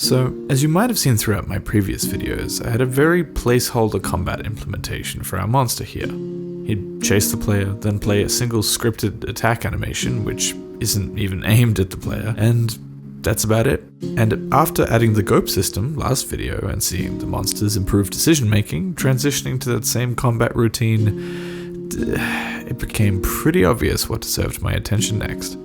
So, as you might have seen throughout my previous videos, I had a very placeholder combat implementation for our monster here. He'd chase the player, then play a single scripted attack animation, which isn't even aimed at the player, and that's about it. And after adding the GOP system last video and seeing the monster's improved decision making, transitioning to that same combat routine, it became pretty obvious what deserved my attention next.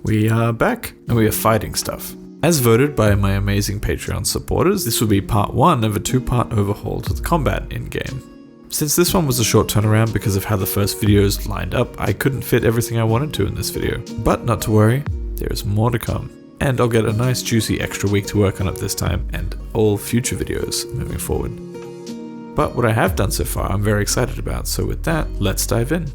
We are back, and we are fighting stuff. As voted by my amazing Patreon supporters, this will be part 1 of a 2-part overhaul to the combat in-game. Since this one was a short turnaround because of how the first videos lined up, I couldn't fit everything I wanted to in this video. But not to worry, there is more to come. And I'll get a nice juicy extra week to work on it this time, and all future videos moving forward. But what I have done so far I'm very excited about, so with that, let's dive in.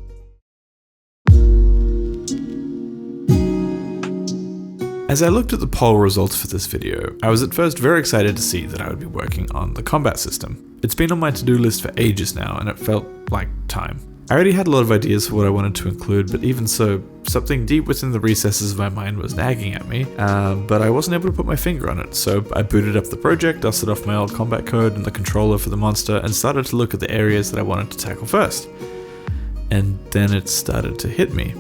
As I looked at the poll results for this video, I was at first very excited to see that I would be working on the combat system. It's been on my to-do list for ages now, and it felt like time. I already had a lot of ideas for what I wanted to include, but even so, something deep within the recesses of my mind was nagging at me, but I wasn't able to put my finger on it, so I booted up the project, dusted off my old combat code and the controller for the monster, and started to look at the areas that I wanted to tackle first. And then it started to hit me.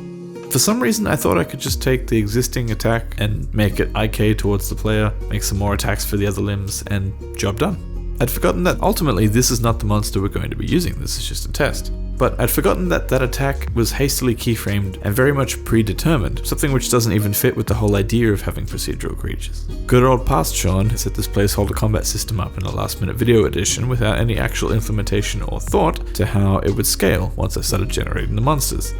For some reason, I thought I could just take the existing attack and make it IK towards the player, make some more attacks for the other limbs, and job done. I'd forgotten that ultimately this is not the monster we're going to be using, this is just a test. But I'd forgotten that that attack was hastily keyframed and very much predetermined, something which doesn't even fit with the whole idea of having procedural creatures. Good old past Sean set this placeholder combat system up in a last minute video edition without any actual implementation or thought to how it would scale once I started generating the monsters.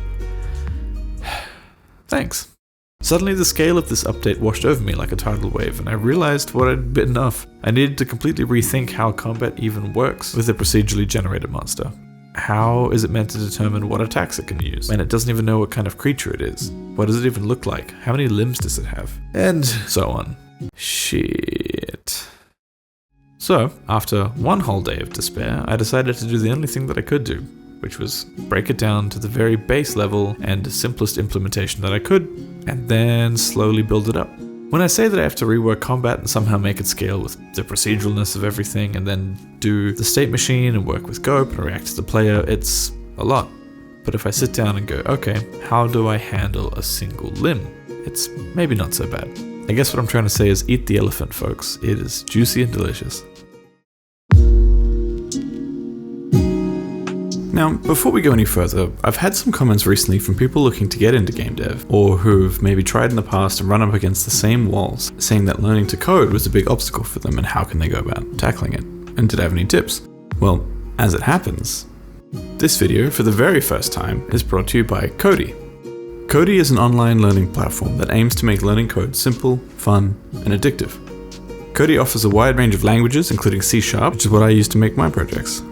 Thanks. Suddenly the scale of this update washed over me like a tidal wave, and I realized what I'd bitten off. I needed to completely rethink how combat even works with a procedurally generated monster. How is it meant to determine what attacks it can use when it doesn't even know what kind of creature it is? What does it even look like? How many limbs does it have? And so on. Shit. So, after one whole day of despair, I decided to do the only thing that I could do, which was break it down to the very base level and simplest implementation that I could, and then slowly build it up. When I say that I have to rework combat and somehow make it scale with the proceduralness of everything, and then do the state machine and work with GOP and react to the player, it's a lot. But if I sit down and go, okay, how do I handle a single limb? It's maybe not so bad. I guess what I'm trying to say is eat the elephant, folks. It is juicy and delicious. Now, before we go any further, I've had some comments recently from people looking to get into game dev, or who've maybe tried in the past and run up against the same walls, saying that learning to code was a big obstacle for them and how can they go about tackling it, and did I have any tips? Well, as it happens, this video, for the very first time, is brought to you by Cody. Cody is an online learning platform that aims to make learning code simple, fun, and addictive. Cody offers a wide range of languages, including C#, which is what I use to make my projects.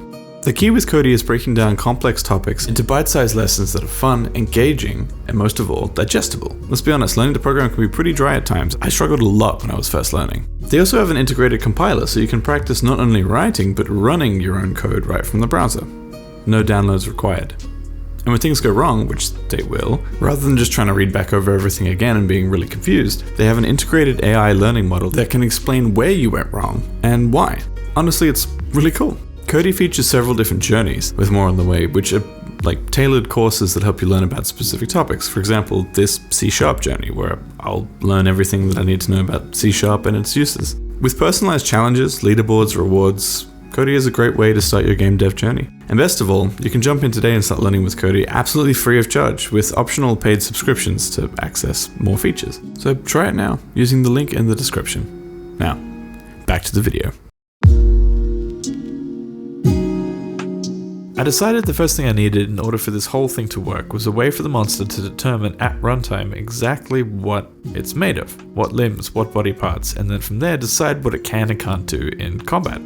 The key with Cody is breaking down complex topics into bite-sized lessons that are fun, engaging, and most of all, digestible. Let's be honest, learning to program can be pretty dry at times. I struggled a lot when I was first learning. They also have an integrated compiler, so you can practice not only writing, but running your own code right from the browser. No downloads required. And when things go wrong, which they will, rather than just trying to read back over everything again and being really confused, they have an integrated AI learning model that can explain where you went wrong and why. Honestly, it's really cool. Cody features several different journeys, with more on the way, which are like tailored courses that help you learn about specific topics. For example, this C# journey, where I'll learn everything that I need to know about C# and its uses. With personalized challenges, leaderboards, rewards, Cody is a great way to start your game dev journey. And best of all, you can jump in today and start learning with Cody absolutely free of charge, with optional paid subscriptions to access more features. So try it now, using the link in the description. Now, back to the video. I decided the first thing I needed in order for this whole thing to work was a way for the monster to determine at runtime exactly what it's made of, what limbs, what body parts, and then from there decide what it can and can't do in combat.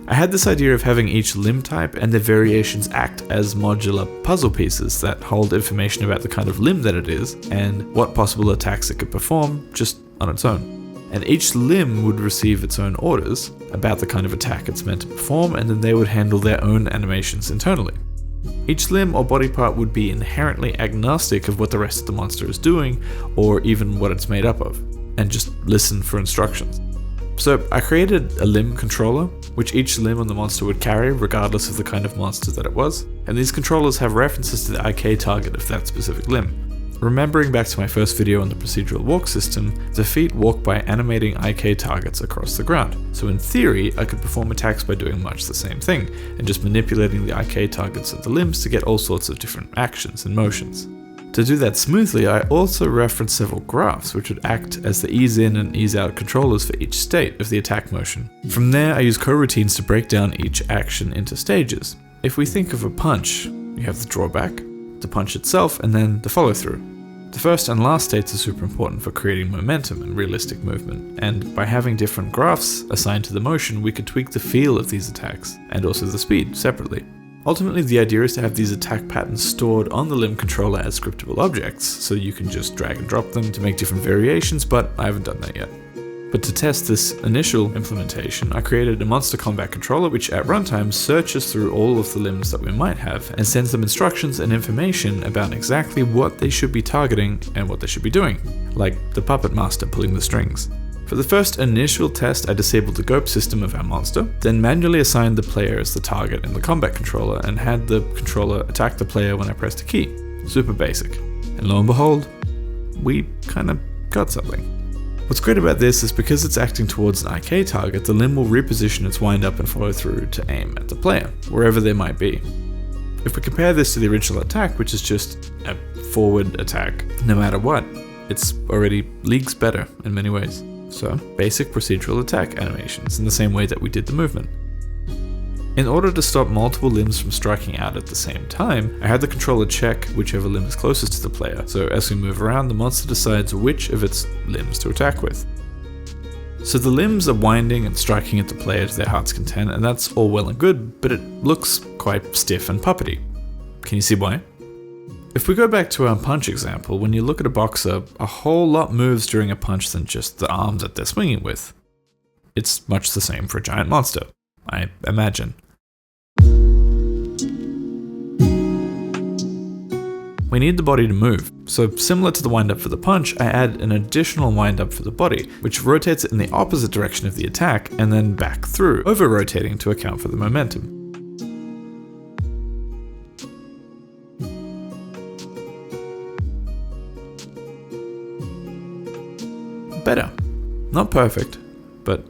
I had this idea of having each limb type and their variations act as modular puzzle pieces that hold information about the kind of limb that it is and what possible attacks it could perform just on its own. And each limb would receive its own orders about the kind of attack it's meant to perform, and then they would handle their own animations internally. Each limb or body part would be inherently agnostic of what the rest of the monster is doing or even what it's made up of, and just listen for instructions. So I created a limb controller, which each limb on the monster would carry regardless of the kind of monster that it was, and these controllers have references to the IK target of that specific limb. Remembering back to my first video on the procedural walk system, the feet walk by animating IK targets across the ground, so in theory I could perform attacks by doing much the same thing, and just manipulating the IK targets of the limbs to get all sorts of different actions and motions. To do that smoothly, I also referenced several graphs which would act as the ease in and ease out controllers for each state of the attack motion. From there I use coroutines to break down each action into stages. If we think of a punch, you have the drawback, the punch itself, and then the follow through. The first and last states are super important for creating momentum and realistic movement, and by having different graphs assigned to the motion, we could tweak the feel of these attacks, and also the speed, separately. Ultimately, the idea is to have these attack patterns stored on the limb controller as scriptable objects, so you can just drag and drop them to make different variations, but I haven't done that yet. But to test this initial implementation, I created a monster combat controller which at runtime searches through all of the limbs that we might have and sends them instructions and information about exactly what they should be targeting and what they should be doing, like the puppet master pulling the strings. For the first initial test, I disabled the GOP system of our monster, then manually assigned the player as the target in the combat controller and had the controller attack the player when I pressed a key. Super basic. And lo and behold, we kinda got something. What's great about this is because it's acting towards an IK target, the limb will reposition its wind up and follow through to aim at the player, wherever they might be. If we compare this to the original attack, which is just a forward attack, no matter what, it's already leagues better in many ways. So, basic procedural attack animations in the same way that we did the movement. In order to stop multiple limbs from striking out at the same time, I had the controller check whichever limb is closest to the player, so as we move around, the monster decides which of its limbs to attack with. So the limbs are winding and striking at the player to their heart's content, and that's all well and good, but it looks quite stiff and puppety. Can you see why? If we go back to our punch example, when you look at a boxer, a whole lot moves during a punch than just the arm that they're swinging with. It's much the same for a giant monster, I imagine. We need the body to move, so similar to the wind-up for the punch, I add an additional wind-up for the body, which rotates it in the opposite direction of the attack and then back through, over-rotating to account for the momentum. Better. Not perfect, but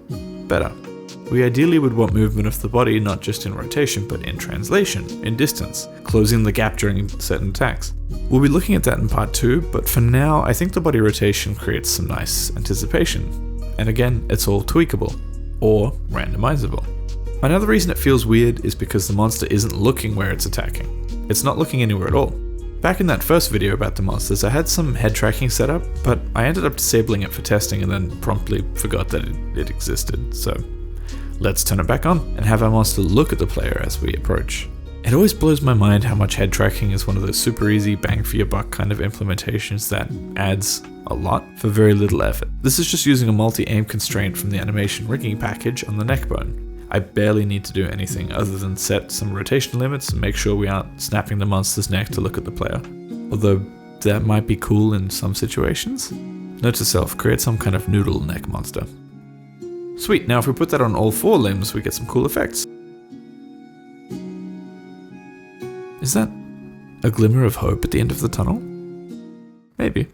better. We ideally would want movement of the body not just in rotation, but in translation, in distance, closing the gap during certain attacks. We'll be looking at that in part 2, but for now, I think the body rotation creates some nice anticipation. And again, it's all tweakable, or randomizable. Another reason it feels weird is because the monster isn't looking where it's attacking. It's not looking anywhere at all. Back in that first video about the monsters, I had some head tracking set up, but I ended up disabling it for testing and then promptly forgot that it existed, so let's turn it back on and have our monster look at the player as we approach. It always blows my mind how much head tracking is one of those super easy bang for your buck kind of implementations that adds a lot for very little effort. This is just using a multi-aim constraint from the animation rigging package on the neck bone. I barely need to do anything other than set some rotation limits and make sure we aren't snapping the monster's neck to look at the player. Although that might be cool in some situations. Note to self, create some kind of noodle neck monster. Sweet, now if we put that on all 4 limbs, we get some cool effects. Is that a glimmer of hope at the end of the tunnel? Maybe.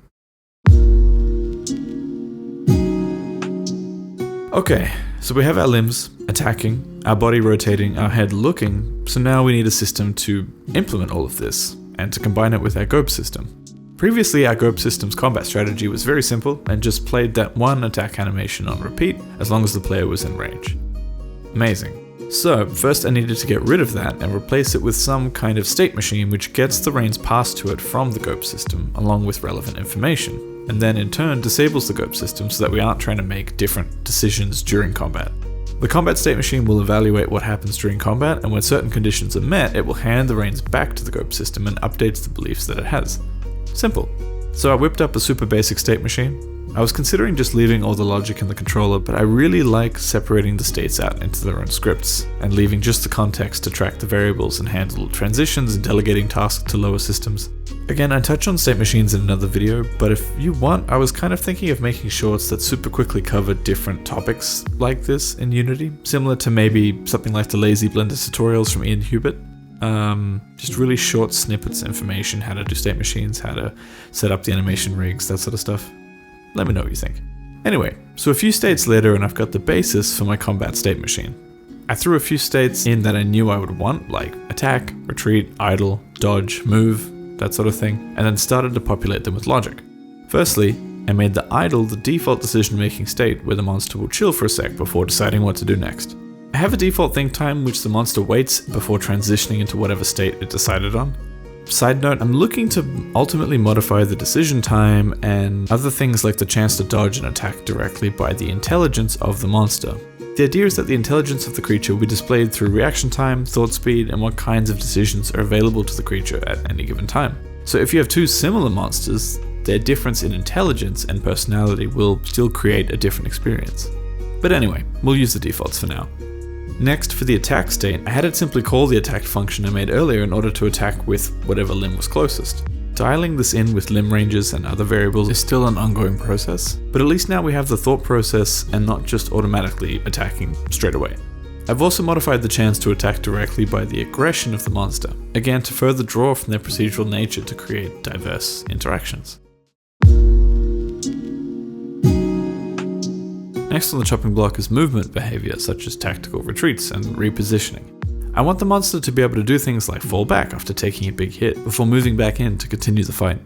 Okay, so we have our limbs attacking, our body rotating, our head looking, so now we need a system to implement all of this, and to combine it with our GOP system. Previously, our GOP system's combat strategy was very simple and just played that one attack animation on repeat as long as the player was in range. Amazing. So, first I needed to get rid of that and replace it with some kind of state machine which gets the reins passed to it from the GOP system along with relevant information, and then in turn disables the GOP system so that we aren't trying to make different decisions during combat. The combat state machine will evaluate what happens during combat, and when certain conditions are met, it will hand the reins back to the GOP system and updates the beliefs that it has. Simple. So I whipped up a super basic state machine. I was considering just leaving all the logic in the controller, but I really like separating the states out into their own scripts, and leaving just the context to track the variables and handle transitions and delegating tasks to lower systems. Again, I touch on state machines in another video, but if you want, I was kind of thinking of making shorts that super quickly cover different topics like this in Unity, similar to maybe something like the lazy blender tutorials from Ian Hubert. Just really short snippets of information, how to do state machines, how to set up the animation rigs, that sort of stuff. Let me know what you think. Anyway, so a few states later and I've got the basis for my combat state machine. I threw a few states in that I knew I would want, like attack, retreat, idle, dodge, move, that sort of thing, and then started to populate them with logic. Firstly, I made the idle the default decision-making state where the monster will chill for a sec before deciding what to do next. I have a default think time which the monster waits before transitioning into whatever state it decided on. Side note, I'm looking to ultimately modify the decision time and other things like the chance to dodge and attack directly by the intelligence of the monster. The idea is that the intelligence of the creature will be displayed through reaction time, thought speed, and what kinds of decisions are available to the creature at any given time. So if you have two similar monsters, their difference in intelligence and personality will still create a different experience. But anyway, we'll use the defaults for now. Next, for the attack state, I had it simply call the attack function I made earlier in order to attack with whatever limb was closest. Dialing this in with limb ranges and other variables is still an ongoing process, but at least now we have the thought process and not just automatically attacking straight away. I've also modified the chance to attack directly by the aggression of the monster, again to further draw from their procedural nature to create diverse interactions. Next on the chopping block is movement behavior, such as tactical retreats and repositioning. I want the monster to be able to do things like fall back after taking a big hit, before moving back in to continue the fight.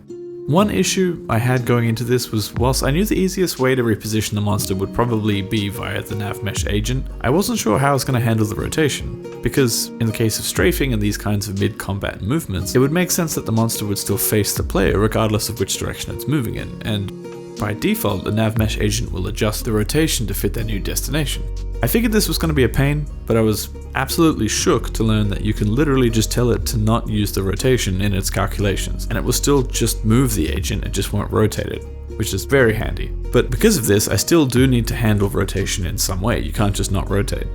One issue I had going into this was, whilst I knew the easiest way to reposition the monster would probably be via the nav mesh agent, I wasn't sure how I was going to handle the rotation, because in the case of strafing and these kinds of mid-combat movements, it would make sense that the monster would still face the player regardless of which direction it's moving in, and by default, the nav mesh agent will adjust the rotation to fit their new destination. I figured this was going to be a pain, but I was absolutely shook to learn that you can literally just tell it to not use the rotation in its calculations, and it will still just move the agent, it just won't rotate it, which is very handy. But because of this, I still do need to handle rotation in some way, you can't just not rotate.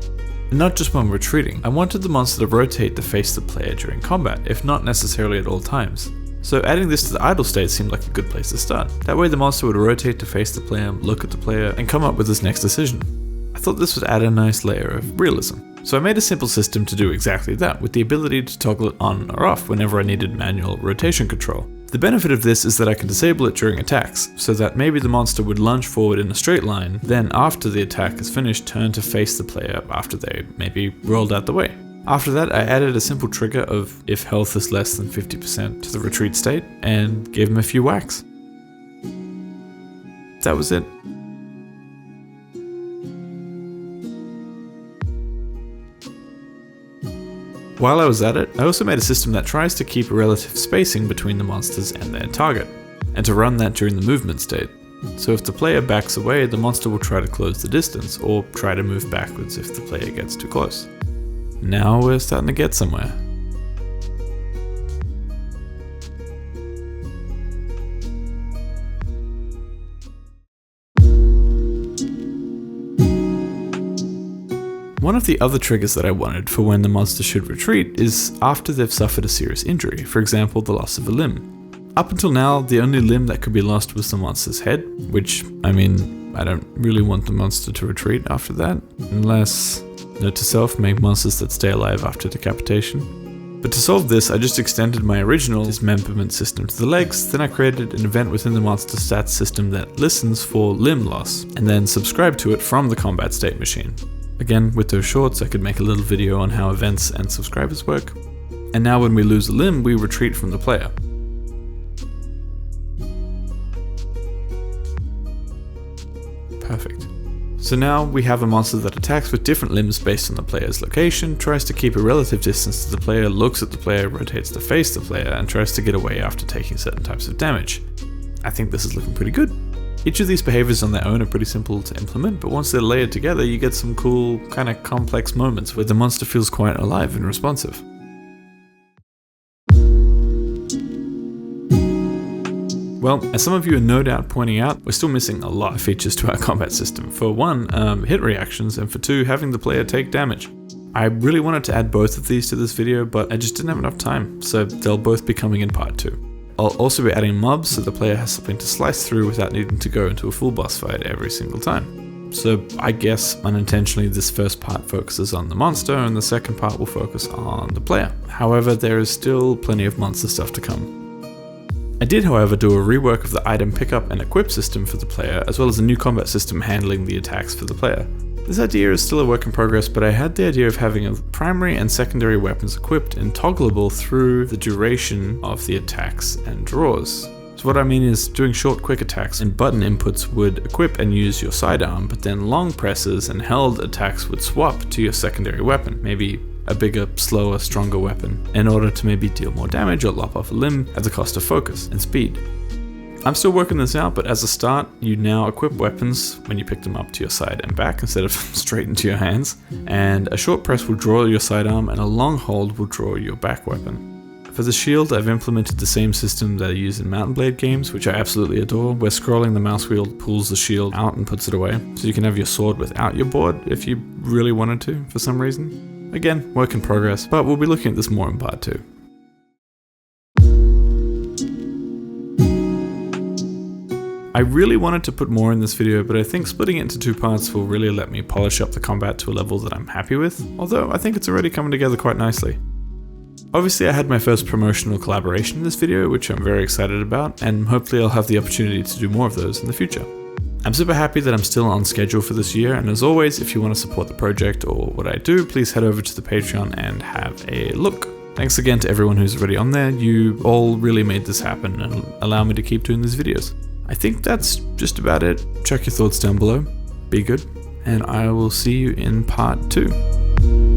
And not just when retreating, I wanted the monster to rotate to face the player during combat, if not necessarily at all times. So adding this to the idle state seemed like a good place to start. That way the monster would rotate to face the player, look at the player, and come up with his next decision. I thought this would add a nice layer of realism. So I made a simple system to do exactly that, with the ability to toggle it on or off whenever I needed manual rotation control. The benefit of this is that I can disable it during attacks, so that maybe the monster would lunge forward in a straight line, then after the attack is finished turn to face the player after they maybe rolled out the way. After that, I added a simple trigger of if health is less than 50% to the retreat state, and gave him a few whacks. That was it. While I was at it, I also made a system that tries to keep a relative spacing between the monsters and their target, and to run that during the movement state. So if the player backs away, the monster will try to close the distance, or try to move backwards if the player gets too close. Now we're starting to get somewhere. One of the other triggers that I wanted for when the monster should retreat is after they've suffered a serious injury, for example the loss of a limb. Up until now, the only limb that could be lost was the monster's head, which, I mean, I don't really want the monster to retreat after that, unless, note to self, make monsters that stay alive after decapitation. But to solve this, I just extended my original dismemberment system to the legs, then I created an event within the monster stats system that listens for limb loss, and then subscribed to it from the combat state machine. Again, with those shorts, I could make a little video on how events and subscribers work. And now when we lose a limb, we retreat from the player. Perfect. So now we have a monster that attacks with different limbs based on the player's location, tries to keep a relative distance to the player, looks at the player, rotates to face the player, and tries to get away after taking certain types of damage. I think this is looking pretty good. Each of these behaviors on their own are pretty simple to implement, but once they're layered together, you get some cool, kind of complex moments where the monster feels quite alive and responsive. Well, as some of you are no doubt pointing out, we're still missing a lot of features to our combat system. For one, hit reactions, and for two, having the player take damage. I really wanted to add both of these to this video, but I just didn't have enough time, so they'll both be coming in part 2. I'll also be adding mobs so the player has something to slice through without needing to go into a full boss fight every single time. So I guess unintentionally this first part focuses on the monster and the second part will focus on the player. However, there is still plenty of monster stuff to come. I did, however, do a rework of the item pickup and equip system for the player, as well as a new combat system handling the attacks for the player. This idea is still a work in progress, but I had the idea of having primary and secondary weapons equipped and toggleable through the duration of the attacks and draws. So what I mean is, doing short quick attacks and button inputs would equip and use your sidearm, but then long presses and held attacks would swap to your secondary weapon, maybe a bigger, slower, stronger weapon, in order to maybe deal more damage or lop off a limb at the cost of focus and speed. I'm still working this out, but as a start, you now equip weapons when you pick them up to your side and back instead of straight into your hands, and a short press will draw your sidearm and a long hold will draw your back weapon. For the shield, I've implemented the same system that I use in Mountain Blade games, which I absolutely adore, where scrolling the mouse wheel pulls the shield out and puts it away, so you can have your sword without your board if you really wanted to for some reason. Again, work in progress, but we'll be looking at this more in part 2. I really wanted to put more in this video, but I think splitting it into 2 parts will really let me polish up the combat to a level that I'm happy with, although I think it's already coming together quite nicely. Obviously I had my first promotional collaboration in this video, which I'm very excited about, and hopefully I'll have the opportunity to do more of those in the future. I'm super happy that I'm still on schedule for this year, and as always, if you want to support the project or what I do, please head over to the Patreon and have a look. Thanks again to everyone who's already on there. You all really made this happen and allow me to keep doing these videos. I think that's just about it. Check your thoughts down below. Be good, and I will see you in part 2.